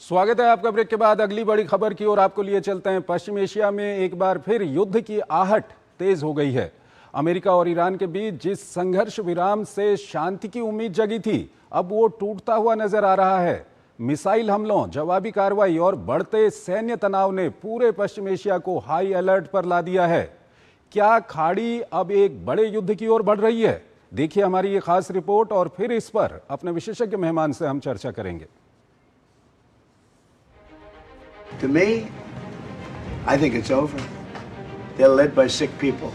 स्वागत है आपका। ब्रेक के बाद अगली बड़ी खबर की ओर आपको लिए चलते हैं। पश्चिम एशिया में एक बार फिर युद्ध की आहट तेज हो गई है। अमेरिका और ईरान के बीच जिस संघर्ष विराम से शांति की उम्मीद जगी थी, अब वो टूटता हुआ नजर आ रहा है। मिसाइल हमलों, जवाबी कार्रवाई और बढ़ते सैन्य तनाव ने पूरे पश्चिम एशिया को हाई अलर्ट पर ला दिया है। क्या खाड़ी अब एक बड़े युद्ध की ओर बढ़ रही है? देखिए हमारी ये खास रिपोर्ट और फिर इस पर अपने विशेषज्ञ मेहमान से हम चर्चा करेंगे। To me, I think it's over. They're led by sick people.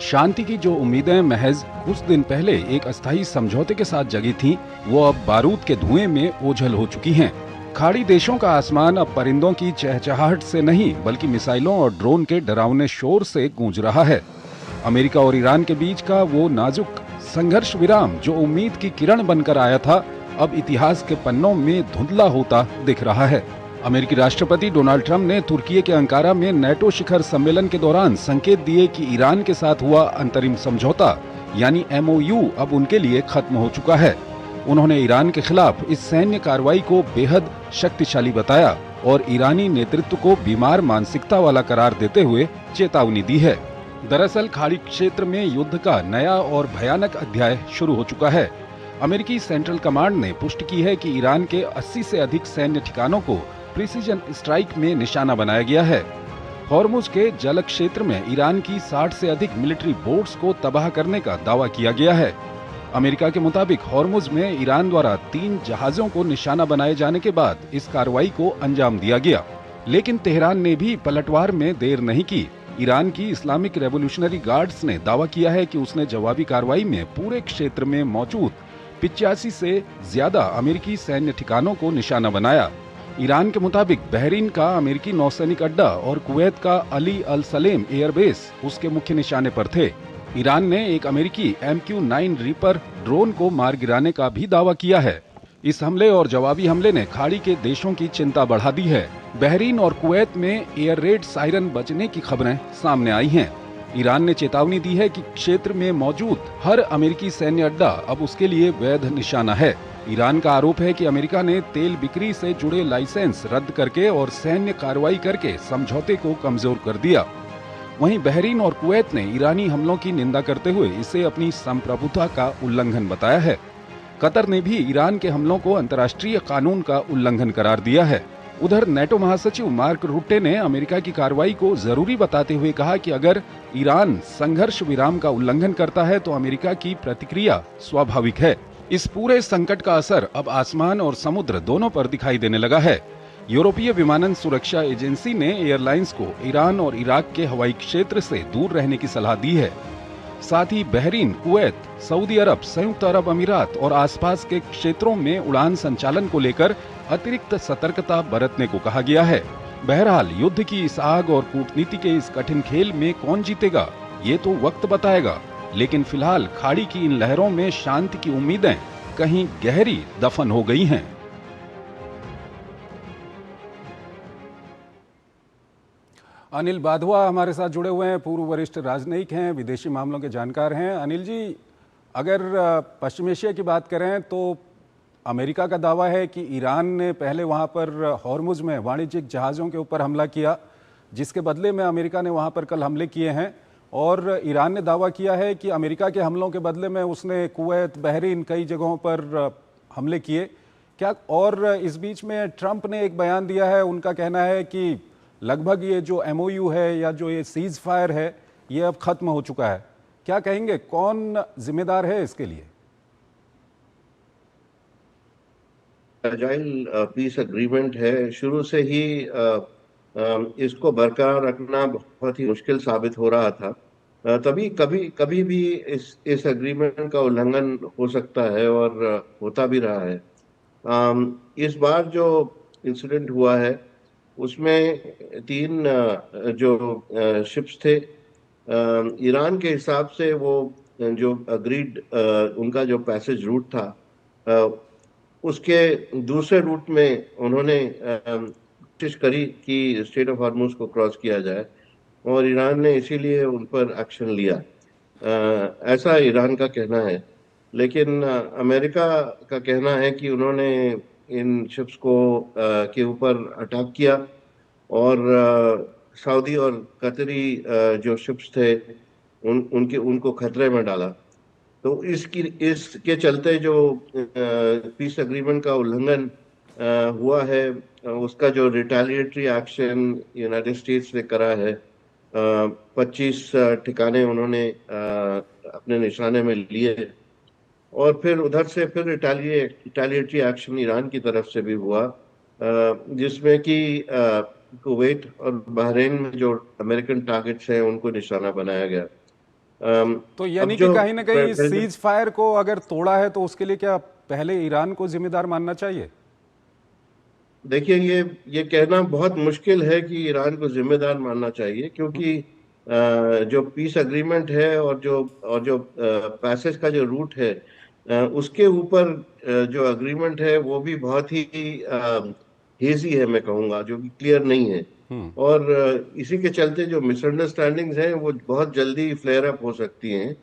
शांति की जो उम्मीदें महज कुछ दिन पहले एक अस्थायी समझौते के साथ जगी थीं, वो अब बारूद के धुएं में ओझल हो चुकी हैं। खाड़ी देशों का आसमान अब परिंदों की चहचहाहट से नहीं, बल्कि मिसाइलों और ड्रोन के डरावने शोर से गूंज रहा है। अमेरिका और ईरान के बीच का वो नाजुक संघर्ष विराम जो उम्मीद की किरण बनकर आया था, अब इतिहास के पन्नों में धुंधला होता दिख रहा है। अमेरिकी राष्ट्रपति डोनाल्ड ट्रंप ने तुर्की के अंकारा में नेटो शिखर सम्मेलन के दौरान संकेत दिए कि ईरान के साथ हुआ अंतरिम समझौता यानी MOU अब उनके लिए खत्म हो चुका है। उन्होंने ईरान के खिलाफ इस सैन्य कार्रवाई को बेहद शक्तिशाली बताया और ईरानी नेतृत्व को बीमार मानसिकता वाला करार देते हुए चेतावनी दी है। दरअसल खाड़ी क्षेत्र में युद्ध का नया और भयानक अध्याय शुरू हो चुका है। अमेरिकी सेंट्रल कमांड ने पुष्टि की है कि ईरान के 80 से अधिक सैन्य ठिकानों को प्रिसीजन स्ट्राइक में निशाना बनाया गया है। हॉर्मुज के जल क्षेत्र में ईरान की 60 से अधिक मिलिट्री बोट्स को तबाह करने का दावा किया गया है। अमेरिका के मुताबिक हॉर्मुज में ईरान द्वारा 3 जहाजों को निशाना बनाए जाने के बाद इस कार्रवाई को अंजाम दिया गया, लेकिन तेहरान ने भी पलटवार में देर नहीं की। ईरान की इस्लामिक रेवोल्यूशनरी गार्ड्स ने दावा किया है कि उसने जवाबी कार्रवाई में पूरे क्षेत्र में मौजूद 85 से ज्यादा अमेरिकी सैन्य ठिकानों को निशाना बनाया। ईरान के मुताबिक बहरीन का अमेरिकी नौसैनिक अड्डा और कुवैत का अली अल सलेम एयरबेस उसके मुख्य निशाने पर थे। ईरान ने एक अमेरिकी MQ-9 रीपर ड्रोन को मार गिराने का भी दावा किया है। इस हमले और जवाबी हमले ने खाड़ी के देशों की चिंता बढ़ा दी है। बहरीन और कुवैत में एयर रेड सायरन बजने की खबरें सामने आई हैं। ईरान ने चेतावनी दी है कि क्षेत्र में मौजूद हर अमेरिकी सैन्य अड्डा अब उसके लिए वैध निशाना है। ईरान का आरोप है कि अमेरिका ने तेल बिक्री से जुड़े लाइसेंस रद्द करके और सैन्य कार्रवाई करके समझौते को कमजोर कर दिया। वहीं बहरीन और कुवैत ने ईरानी हमलों की निंदा करते हुए इसे अपनी संप्रभुता का उल्लंघन बताया है। कतर ने भी ईरान के हमलों को अंतर्राष्ट्रीय कानून का उल्लंघन करार दिया है। उधर नेटो महासचिव मार्क रुट्टे ने अमेरिका की कार्रवाई को जरूरी बताते हुए कहा कि अगर ईरान संघर्ष विराम का उल्लंघन करता है तो अमेरिका की प्रतिक्रिया स्वाभाविक है। इस पूरे संकट का असर अब आसमान और समुद्र दोनों पर दिखाई देने लगा है। यूरोपीय विमानन सुरक्षा एजेंसी ने एयरलाइंस को ईरान और इराक के हवाई क्षेत्र से दूर रहने की सलाह दी है। साथ ही बहरीन, कुवैत, सऊदी अरब, संयुक्त अरब अमीरात और आसपास के क्षेत्रों में उड़ान संचालन को लेकर अतिरिक्त सतर्कता बरतने को कहा गया है। बहरहाल युद्ध की इस आग और कूटनीति के इस कठिन खेल में कौन जीतेगा, ये तो वक्त बताएगा, लेकिन फिलहाल खाड़ी की इन लहरों में शांति की उम्मीदें कहीं गहरी दफन हो गई हैं। अनिल बाधवा हमारे साथ जुड़े हुए हैं, पूर्व वरिष्ठ राजनयिक हैं, विदेशी मामलों के जानकार हैं। अनिल जी, अगर पश्चिम एशिया की बात करें तो अमेरिका का दावा है कि ईरान ने पहले वहां पर हॉर्मुज में वाणिज्यिक जहाज़ों के ऊपर हमला किया, जिसके बदले में अमेरिका ने वहां पर कल हमले किए हैं। और ईरान ने दावा किया है कि अमेरिका के हमलों के बदले में उसने कुवैत, बहरीन, कई जगहों पर हमले किए। क्या और इस बीच में ट्रंप ने एक बयान दिया है, उनका कहना है कि लगभग ये जो MOU है या जो ये सीज फायर है ये अब खत्म हो चुका है। क्या कहेंगे, कौन जिम्मेदार है इसके लिए? एजाइल पीस एग्रीमेंट है, शुरू से ही इसको बरकरार रखना बहुत ही मुश्किल साबित हो रहा था। तभी कभी भी इस एग्रीमेंट का उल्लंघन हो सकता है और होता भी रहा है। इस बार जो इंसिडेंट हुआ है उसमें 3 जो शिप्स थे, ईरान के हिसाब से वो जो अग्रीड उनका जो पैसेज रूट था, उसके दूसरे रूट में उन्होंने कोशिश करी कि स्ट्रेट ऑफ हॉर्मुज को क्रॉस किया जाए और ईरान ने इसीलिए उन पर एक्शन लिया, ऐसा ईरान का कहना है। लेकिन अमेरिका का कहना है कि उन्होंने इन शिप्स को के ऊपर अटैक किया और सऊदी और कतरी जो शिप्स थे उनको खतरे में डाला। तो इसके चलते जो पीस एग्रीमेंट का उल्लंघन हुआ है, उसका जो रिटेलिएटरी एक्शन यूनाइटेड स्टेट्स ने करा है, 25 ठिकाने उन्होंने अपने निशाने में लिए और फिर उधर से फिर रिटेलिएटरी एक्शन ईरान की तरफ से भी हुआ, जिसमें कि कुवैत और बहरीन में जो अमेरिकन टारगेट्स हैं उनको निशाना बनाया गया। तो यानी कि कहीं ना कहीं सीज फायर को अगर तोड़ा है तो उसके लिए क्या पहले ईरान को जिम्मेदार मानना चाहिए? देखिए, ये कहना बहुत मुश्किल है कि ईरान को जिम्मेदार मानना चाहिए, क्योंकि जो पीस एग्रीमेंट है और जो पैसेज का जो रूट है, उसके ऊपर जो एग्रीमेंट है वो भी बहुत ही हेजी है, मैं कहूँगा, जो कि क्लियर नहीं है। और इसी के चलते जो मिसअंडरस्टैंडिंग्स हैं वो बहुत जल्दी फ्लेयर अप हो सकती हैं।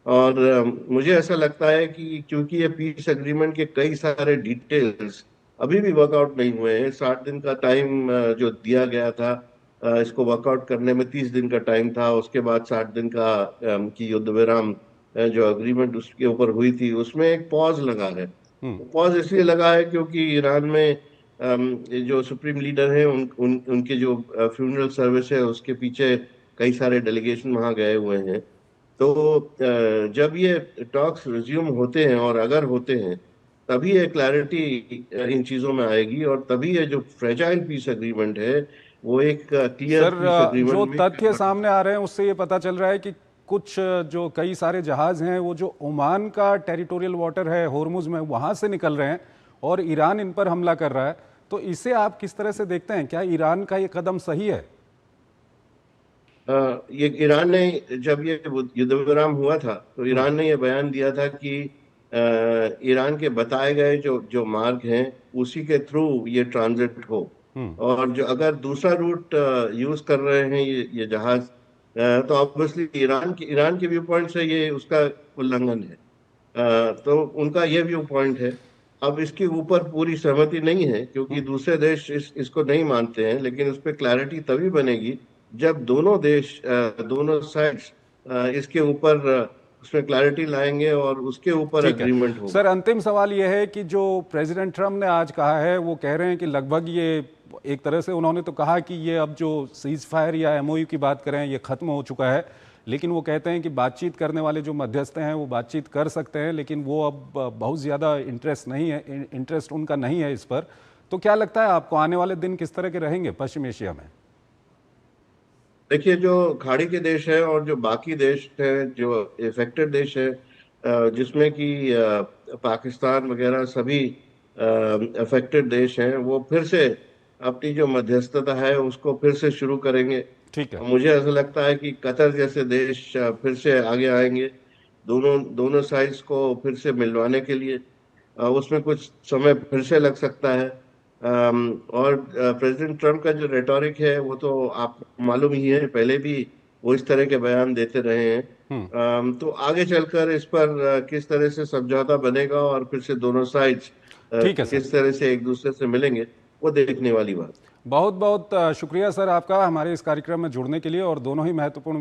और मुझे ऐसा लगता है कि क्योंकि ये पीस एग्रीमेंट के कई सारे डिटेल्स अभी भी वर्कआउट नहीं हुए हैं, 60 दिन का टाइम जो दिया गया था, इसको वर्कआउट करने में 30 दिन का टाइम था, उसके बाद 60 दिन का की युद्ध विराम जो एग्रीमेंट उसके ऊपर हुई थी, उसमें एक पॉज लगा है। पॉज इसलिए लगा है क्योंकि ईरान में जो सुप्रीम लीडर हैं उनके जो फ्यूनरल सर्विस है उसके पीछे कई सारे डेलीगेशन वहां गए हुए हैं। तो जब ये टॉक्स रिज्यूम होते हैं और अगर होते हैं तभी ये क्लैरिटी इन चीजों में आएगी और तभी ये जो फ्रेजाइल पीस एग्रीमेंट है वो एक क्लियर पीस एग्रीमेंट जो में तथ्य सामने आ रहे हैं उससे ये पता चल रहा है कि कुछ जो कई सारे जहाज हैं वो जो ओमान का टेरिटोरियल वाटर है होर्मुज में, वहां से निकल रहे हैं और ईरान इन पर हमला कर रहा है। तो इसे आप किस तरह से देखते हैं? क्या ईरान का ये कदम सही है? ये ईरान ने, जब ये युद्ध विराम हुआ था तो ईरान ने ये बयान दिया था कि ईरान के बताए गए जो मार्ग हैं उसी के थ्रू ये ट्रांजिट हो, और जो अगर दूसरा रूट यूज कर रहे हैं ये जहाज, तो ऑब्वियसली ईरान के व्यू पॉइंट से ये उसका उल्लंघन है। तो उनका ये व्यू पॉइंट है। अब इसके ऊपर पूरी सहमति नहीं है क्योंकि दूसरे देश इसको नहीं मानते हैं, लेकिन उस पर क्लैरिटी तभी बनेगी जब दोनों देश, दोनों साइड्स इसके ऊपर उसमें क्लैरिटी लाएंगे और उसके ऊपर एग्रीमेंट होगा। सर, अंतिम सवाल यह है कि जो प्रेसिडेंट ट्रम्प ने आज कहा है, वो कह रहे हैं कि लगभग ये एक तरह से उन्होंने तो कहा कि ये अब जो सीज फायर या एमओयू की बात करें ये खत्म हो चुका है, लेकिन वो कहते हैं कि बातचीत करने वाले जो मध्यस्थ हैं वो बातचीत कर सकते हैं, लेकिन वो अब बहुत ज़्यादा इंटरेस्ट उनका नहीं है इस पर। तो क्या लगता है आपको आने वाले दिन किस तरह के रहेंगे पश्चिम एशिया में? देखिए, जो खाड़ी के देश है और जो बाकी देश है, जो इफेक्टेड देश है, जिसमें कि पाकिस्तान वगैरह सभी अफेक्टेड देश हैं, वो फिर से अपनी जो मध्यस्थता है उसको फिर से शुरू करेंगे। ठीक है। मुझे ऐसा लगता है कि कतर जैसे देश फिर से आगे आएंगे दोनों साइड्स को फिर से मिलवाने के लिए। उसमें कुछ समय फिर से लग सकता है। और प्रेसिडेंट ट्रम्प का जो रेटोरिक है वो तो आपको मालूम ही है, पहले भी वो इस तरह के बयान देते रहे हैं। तो आगे चलकर इस पर किस तरह से समझौता बनेगा और फिर से दोनों साइड्स किस तरह से एक दूसरे से मिलेंगे, वो देखने वाली बात। बहुत बहुत शुक्रिया सर आपका हमारे इस कार्यक्रम में जुड़ने के लिए और दोनों ही महत्वपूर्ण